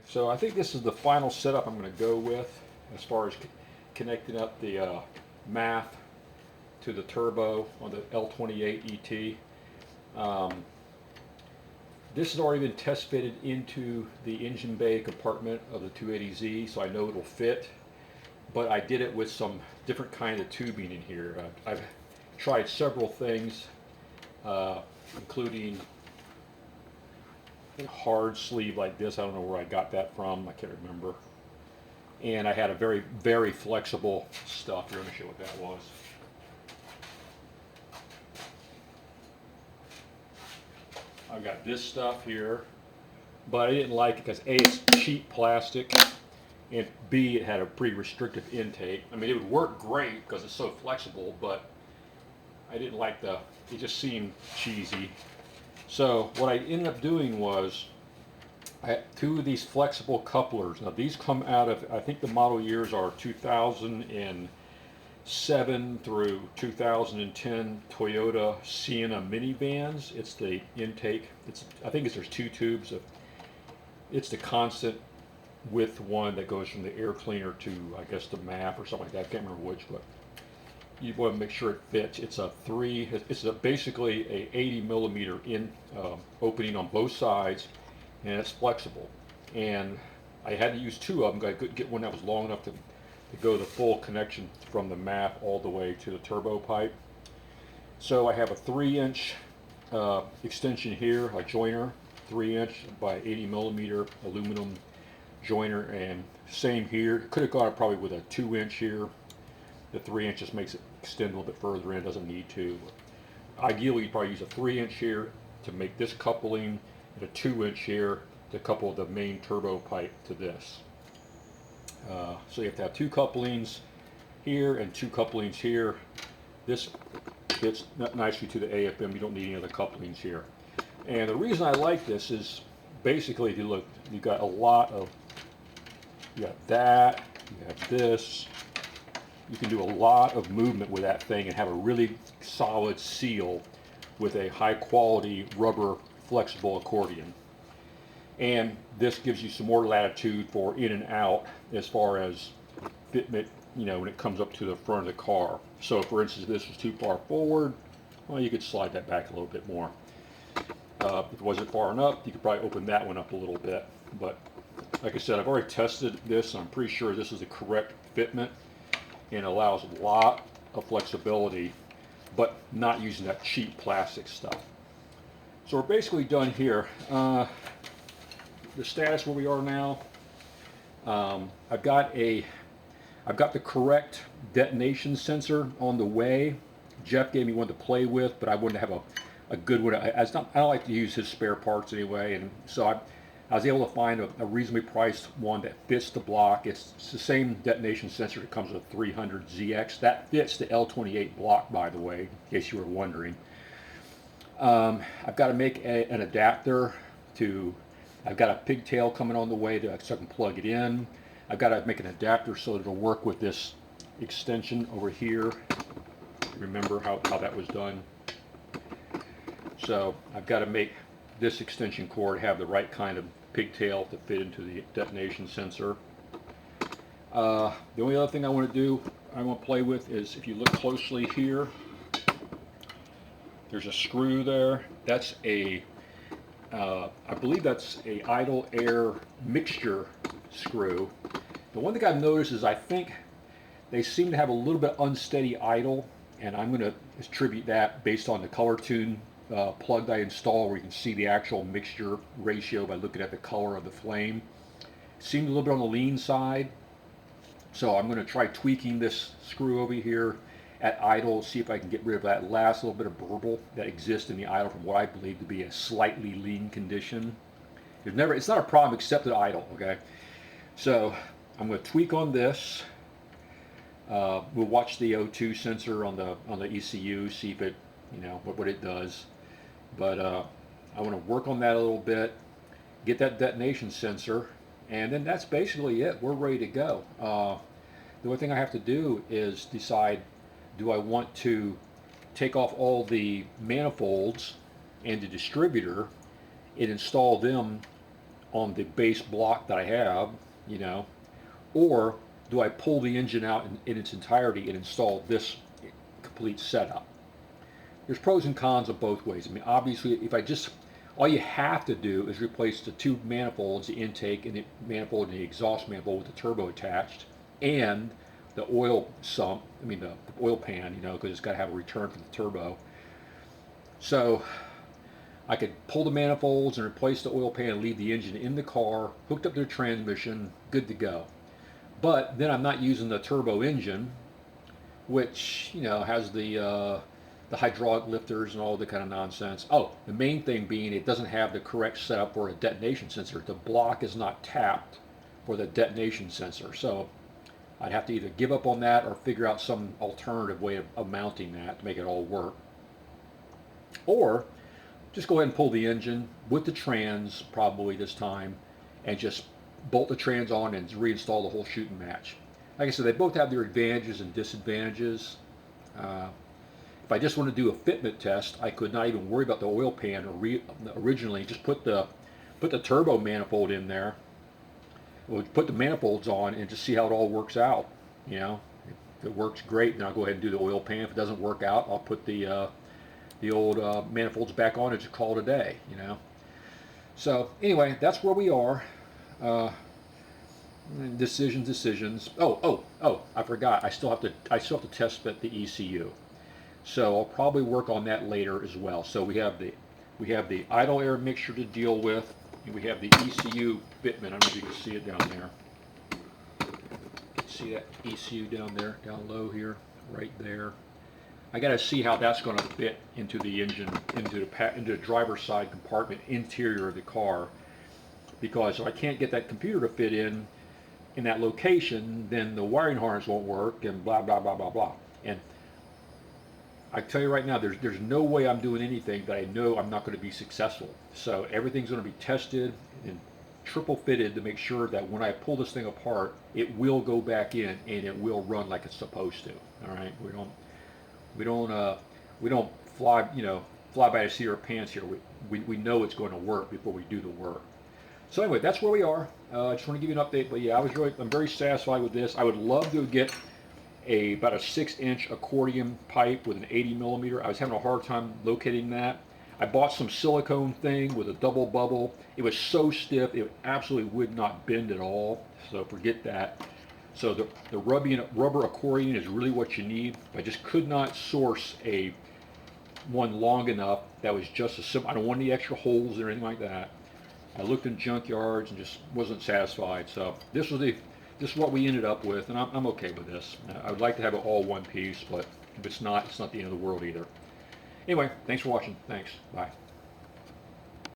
So I think this is the final setup I'm going to go with as far as connecting up the MAF to the turbo on the L28 ET. Um, this has already been test fitted into the engine bay compartment of the 280Z, so I know it'll fit. But I did it with some different kind of tubing in here. I've tried several things, including a hard sleeve like this. I don't know where I got that from. I can't remember. And I had a very, very flexible stuff. Here, let me show you what that was. I've got this stuff here, but I didn't like it because A, it's cheap plastic, and B, it had a pretty restrictive intake. I mean, it would work great because it's so flexible, but I didn't like it just seemed cheesy. So what I ended up doing was I had two of these flexible couplers. Now these come out of, I think the model years are 2007 through 2010 Toyota Sienna minivans. It's the intake. I think there's two tubes of. It's the constant width one that goes from the air cleaner to, I guess, the MAP or something like that. I can't remember which, but you want to make sure it fits. It's basically a 80 millimeter opening on both sides, and it's flexible. And I had to use two of them. I couldn't get one that was long enough to go the full connection from the MAP all the way to the turbo pipe. So I have a 3-inch extension here, a joiner, 3-inch by 80 millimeter aluminum joiner, and same here. Could have gone probably with a 2-inch here. The 3-inch just makes it extend a little bit further in, doesn't need to. Ideally, you'd probably use a 3-inch here to make this coupling, and a 2-inch here to couple the main turbo pipe to this. So you have to have two couplings here and two couplings here. This fits nicely to the AFM. You don't need any other couplings here. And the reason I like this is basically, if you look, you got a lot of, you got that, you have this. You can do a lot of movement with that thing and have a really solid seal with a high quality rubber flexible accordion. And this gives you some more latitude for in and out as far as fitment, when it comes up to the front of the car. So for instance, if this was too far forward, well, you could slide that back a little bit more. If it wasn't far enough, you could probably open that one up a little bit. But like I said, I've already tested this, and I'm pretty sure this is the correct fitment and allows a lot of flexibility, but not using that cheap plastic stuff. So we're basically done here. The status where we are now, I've got the correct detonation sensor on the way. Jeff gave me one to play with, but I wanted to have a good one. I don't like to use his spare parts anyway, and so I was able to find a reasonably priced one that fits the block. It's the same detonation sensor that comes with 300ZX. That fits the L28 block, by the way, in case you were wondering. I've got to make an adapter I've got a pigtail coming on the way so I can plug it in. I've got to make an adapter so that it'll work with this extension over here. Remember how that was done? So I've got to make this extension cord have the right kind of pigtail to fit into the detonation sensor. The only other thing I want to play with is, if you look closely here, there's a screw there. That's I believe that's a idle air mixture screw. The one thing I've noticed is I think they seem to have a little bit unsteady idle, and I'm going to attribute that based on the color tune plug I installed, where you can see the actual mixture ratio by looking at the color of the flame. Seemed a little bit on the lean side, so I'm going to try tweaking this screw over here at idle, see if I can get rid of that last little bit of burble that exists in the idle from what I believe to be a slightly lean condition. It's not a problem except at idle, okay? So I'm going to tweak on this. We'll watch the O2 sensor on the ECU, see if it, what it does. But I want to work on that a little bit, get that detonation sensor, and then that's basically it. We're ready to go. The only thing I have to do is decide, do I want to take off all the manifolds and the distributor and install them on the base block that I have, you know, or do I pull the engine out in its entirety and install this complete setup? There's pros and cons of both ways. I mean, obviously, if I just, all you have to do is replace the two manifolds, the intake and the manifold and the exhaust manifold with the turbo attached, and the oil sump, I mean the oil pan, you know, because it's got to have a return for the turbo. So I could pull the manifolds and replace the oil pan and leave the engine in the car, hooked up to the transmission, good to go. But then I'm not using the turbo engine, which, you know, has the hydraulic lifters and all the kind of nonsense. Oh, the main thing being it doesn't have the correct setup for a detonation sensor. The block is not tapped for the detonation sensor. So I'd have to either give up on that or figure out some alternative way of mounting that to make it all work. Or just go ahead and pull the engine with the trans probably this time and just bolt the trans on and reinstall the whole shooting match. Like I said, they both have their advantages and disadvantages. If I just want to do a fitment test, I could not even worry about the oil pan originally. Just put the turbo manifold in there. We'll put the manifolds on and just see how it all works out. You know, if it works, great. Then I'll go ahead and do the oil pan. If it doesn't work out, I'll put the old manifolds back on and just call it a day. You know. So anyway, that's where we are. Decisions. Oh! I forgot. I still have to test fit the ECU. So I'll probably work on that later as well. So we have the idle air mixture to deal with, and we have the ECU fitment. I don't know if you can see it down there. See that ECU down there, down low here, right there. I got to see how that's going to fit into the engine, into the driver's side compartment interior of the car, because if I can't get that computer to fit in that location, then the wiring harness won't work, and blah blah blah blah blah. And I tell you right now, there's no way I'm doing anything that I know I'm not going to be successful. So everything's going to be tested and triple fitted to make sure that when I pull this thing apart, it will go back in and it will run like it's supposed to. All right, we don't fly by the seat of our pants here. We know it's going to work before we do the work. So anyway, that's where we are. I just want to give you an update. But yeah, I'm very satisfied with this. I would love to get about a 6-inch accordion pipe with an 80 millimeter. I was having a hard time locating that. I bought some silicone thing with a double bubble. It was so stiff, it absolutely would not bend at all. So forget that. So the rubber accordion is really what you need. I just could not source one long enough that was just a simple. I don't want any extra holes or anything like that. I looked in junkyards and just wasn't satisfied. So this is what we ended up with, and I'm okay with this. I would like to have it all one piece, but if it's not the end of the world either. Anyway, thanks for watching. Thanks. Bye.